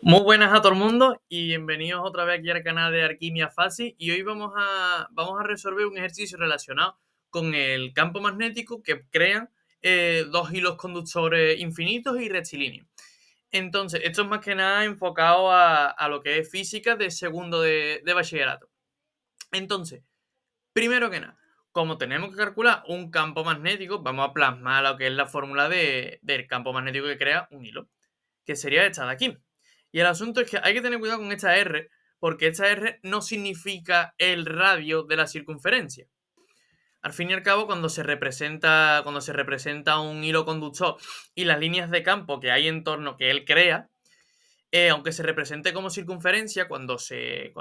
Muy buenas a todo el mundo y bienvenidos otra vez aquí al canal de Alquimia Fácil. Y hoy vamos a resolver un ejercicio relacionado con el campo magnético que crean dos hilos conductores infinitos y rectilíneos. Entonces, esto es más que nada enfocado a lo que es física de segundo de bachillerato. Entonces, primero que nada, como tenemos que calcular un campo magnético, vamos a plasmar lo que es la fórmula del campo magnético que crea un hilo, que sería esta de aquí. Y el asunto es que hay que tener cuidado con esta R, porque esta R no significa el radio de la circunferencia. Al fin y al cabo, cuando se representa un hilo conductor y las líneas de campo que hay en torno que él crea, aunque se represente como circunferencia, cuando se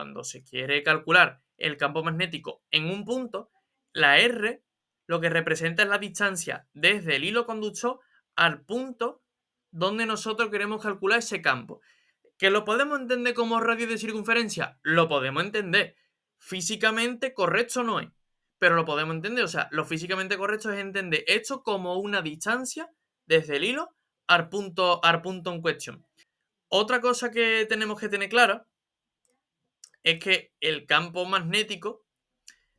quiere calcular el campo magnético en un punto, la R lo que representa es la distancia desde el hilo conductor al punto donde nosotros queremos calcular ese campo. ¿Que lo podemos entender como radio de circunferencia? Lo podemos entender. Físicamente correcto no es, pero lo podemos entender. O sea, lo físicamente correcto es entender esto como una distancia desde el hilo al punto en cuestión. Otra cosa que tenemos que tener clara es que el campo magnético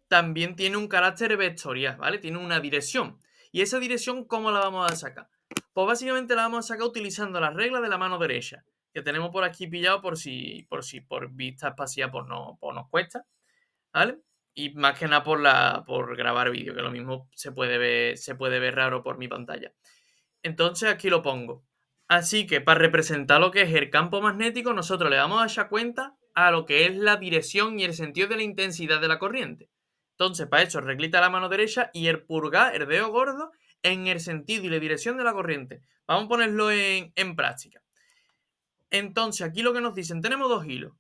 también tiene un carácter vectorial, ¿vale? Tiene una dirección. ¿Y esa dirección cómo la vamos a sacar? Pues básicamente la vamos a sacar utilizando la regla de la mano derecha, que tenemos por aquí pillado por vista espacial nos cuesta, ¿vale? Y más que nada por grabar vídeo, que lo mismo se puede ver raro por mi pantalla. Entonces aquí lo pongo. Así que para representar lo que es el campo magnético, nosotros le vamos a echar cuenta a lo que es la dirección y el sentido de la intensidad de la corriente. Entonces, para eso, reglita la mano derecha y el pulgar, el dedo gordo, en el sentido y la dirección de la corriente. Vamos a ponerlo en práctica. Entonces, aquí lo que nos dicen, tenemos dos hilos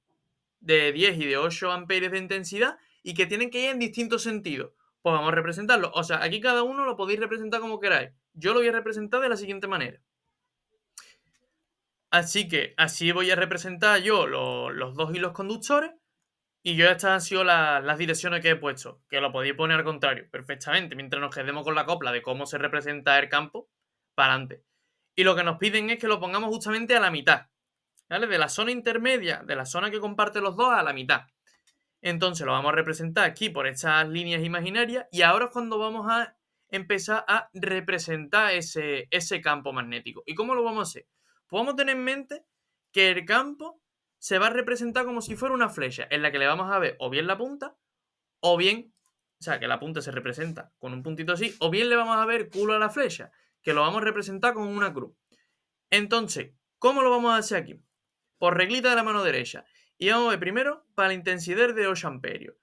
de 10 y de 8 amperios de intensidad y que tienen que ir en distintos sentidos. Pues vamos a representarlo. O sea, aquí cada uno lo podéis representar como queráis. Yo lo voy a representar de la siguiente manera. Así que así voy a representar yo los dos hilos conductores y yo estas han sido las direcciones que he puesto, que lo podéis poner al contrario, perfectamente, mientras nos quedemos con la copla de cómo se representa el campo, para adelante. Y lo que nos piden es que lo pongamos justamente a la mitad, ¿vale? De la zona intermedia, de la zona que comparte los dos, a la mitad. Entonces lo vamos a representar aquí por estas líneas imaginarias y ahora es cuando vamos a empezar a representar ese campo magnético. ¿Y cómo lo vamos a hacer? Pues vamos a tener en mente que el campo se va a representar como si fuera una flecha en la que le vamos a ver o bien la punta o bien, o sea, que la punta se representa con un puntito así, o bien le vamos a ver culo a la flecha, que lo vamos a representar con una cruz. Entonces, ¿cómo lo vamos a hacer aquí? Por reglita de la mano derecha. Y vamos a ver primero para la intensidad de 8 amperios.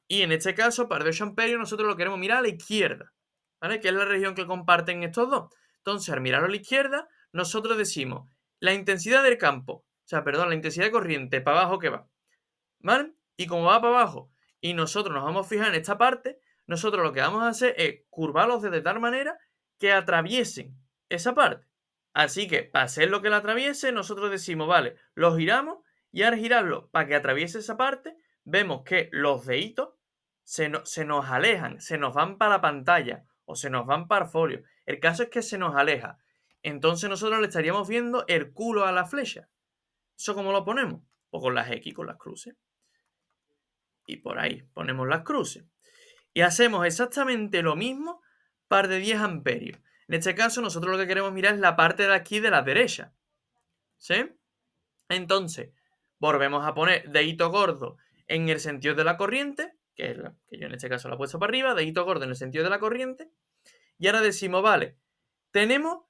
Y en este caso, para de 8 amperios, nosotros lo queremos mirar a la izquierda, ¿vale? Que es la región que comparten estos dos. Entonces, al mirarlo a la izquierda, nosotros decimos la intensidad del campo, o sea, perdón, la intensidad de corriente, para abajo que va, ¿vale? Y como va para abajo y nosotros nos vamos a fijar en esta parte, nosotros lo que vamos a hacer es curvarlos de tal manera que atraviesen esa parte. Así que para hacer lo que la atraviese, nosotros decimos, vale, lo giramos y al girarlo para que atraviese esa parte, vemos que los deditos se nos alejan, se nos van para la pantalla o se nos van para el folio. El caso es que se nos aleja. Entonces nosotros le estaríamos viendo el culo a la flecha. ¿Eso cómo lo ponemos? O con las X, con las cruces. Y por ahí ponemos las cruces. Y hacemos exactamente lo mismo para de 10 amperios. En este caso, nosotros lo que queremos mirar es la parte de aquí de la derecha. ¿Sí? Entonces, volvemos a poner dedito gordo en el sentido de la corriente, que yo en este caso la he puesto para arriba, dedito gordo en el sentido de la corriente. Y ahora decimos, vale, tenemos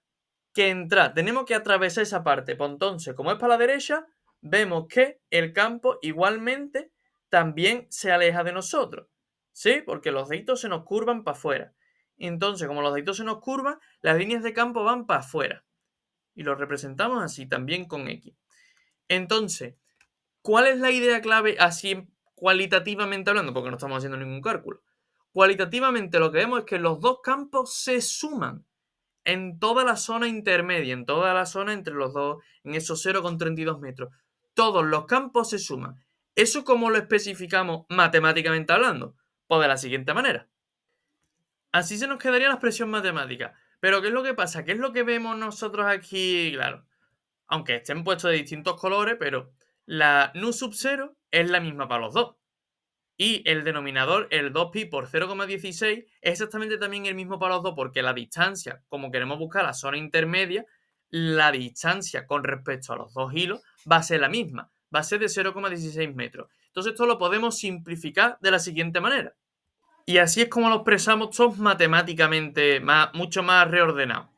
que entrar, tenemos que atravesar esa parte. Pues entonces, como es para la derecha, vemos que el campo igualmente también se aleja de nosotros. ¿Sí? Porque los deditos se nos curvan para afuera. Entonces, como los deditos se nos curvan, las líneas de campo van para afuera. Y lo representamos así, también con X. Entonces, ¿cuál es la idea clave así cualitativamente hablando? Porque no estamos haciendo ningún cálculo. Cualitativamente lo que vemos es que los dos campos se suman en toda la zona intermedia, en toda la zona entre los dos, en esos 0,32 metros. Todos los campos se suman. ¿Eso cómo lo especificamos matemáticamente hablando? Pues de la siguiente manera. Así se nos quedaría la expresión matemática. Pero ¿qué es lo que pasa? ¿Qué es lo que vemos nosotros aquí? Claro. Aunque estén puestos de distintos colores, pero la nu sub 0 es la misma para los dos. Y el denominador, el 2pi por 0,16, es exactamente también el mismo para los dos, porque la distancia, como queremos buscar la zona intermedia, la distancia con respecto a los dos hilos va a ser la misma, va a ser de 0,16 metros. Entonces esto lo podemos simplificar de la siguiente manera. Y así es como lo expresamos todos matemáticamente, mucho más reordenado.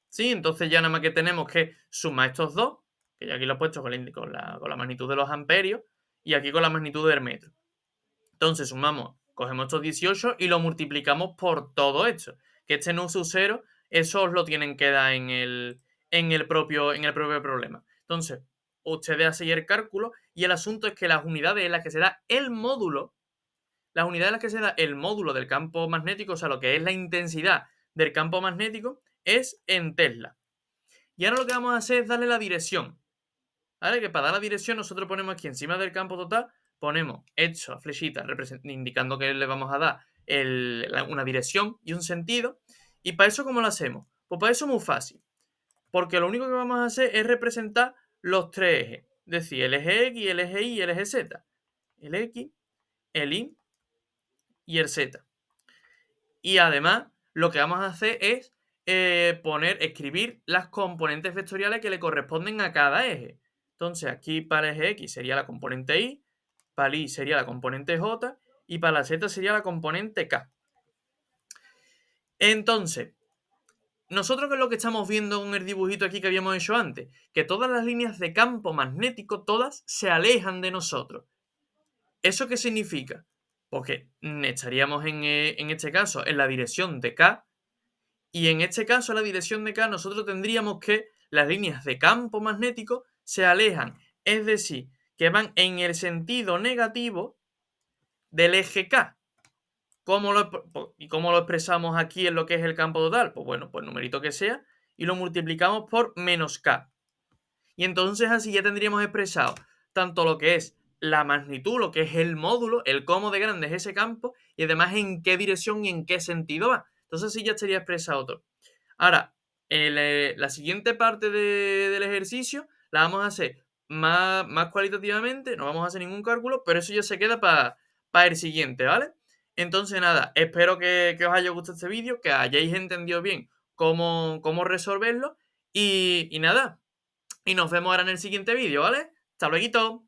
¿Sí? Entonces ya nada más que tenemos que sumar estos dos, que ya aquí lo he puesto con la magnitud de los amperios, y aquí con la magnitud del metro. Entonces sumamos, cogemos estos 18 y lo multiplicamos por todo esto. Que este nu sub 0, eso os lo tienen que dar en el propio problema. Entonces, ustedes hacen el cálculo y el asunto es que las unidades en las que se da el módulo, las unidades en las que se da el módulo del campo magnético, o sea, lo que es la intensidad del campo magnético, es en Tesla. Y ahora lo que vamos a hacer es darle la dirección. ¿Vale? Que para dar la dirección nosotros ponemos aquí encima del campo total, ponemos esto, flechita, indicando que le vamos a dar una dirección y un sentido. ¿Y para eso cómo lo hacemos? Pues para eso es muy fácil. Porque lo único que vamos a hacer es representar los tres ejes. Es decir, el eje X, el eje Y y el eje Z. El X, el Y y el Z. Y además, lo que vamos a hacer es escribir las componentes vectoriales que le corresponden a cada eje. Entonces, aquí para el eje X sería la componente Y, para el Y sería la componente J y para la Z sería la componente K. Entonces, nosotros qué es lo que estamos viendo con el dibujito aquí que habíamos hecho antes, que todas las líneas de campo magnético, todas se alejan de nosotros. ¿Eso qué significa? Porque estaríamos en este caso en la dirección de K, y en este caso, la dirección de K, nosotros tendríamos que las líneas de campo magnético se alejan, es decir, que van en el sentido negativo del eje K. ¿Y cómo lo expresamos aquí en lo que es el campo total? Pues bueno, pues el numerito que sea, y lo multiplicamos por menos K. Y entonces así ya tendríamos expresado tanto lo que es la magnitud, lo que es el módulo, el cómo de grande es ese campo, y además en qué dirección y en qué sentido va. Entonces así ya estaría expresado todo. Ahora, la siguiente parte del ejercicio la vamos a hacer más cualitativamente, no vamos a hacer ningún cálculo, pero eso ya se queda para el siguiente, ¿vale? Entonces, nada, espero que os haya gustado este vídeo, que hayáis entendido bien cómo resolverlo y nada, y nos vemos ahora en el siguiente vídeo, ¿vale? Hasta luego.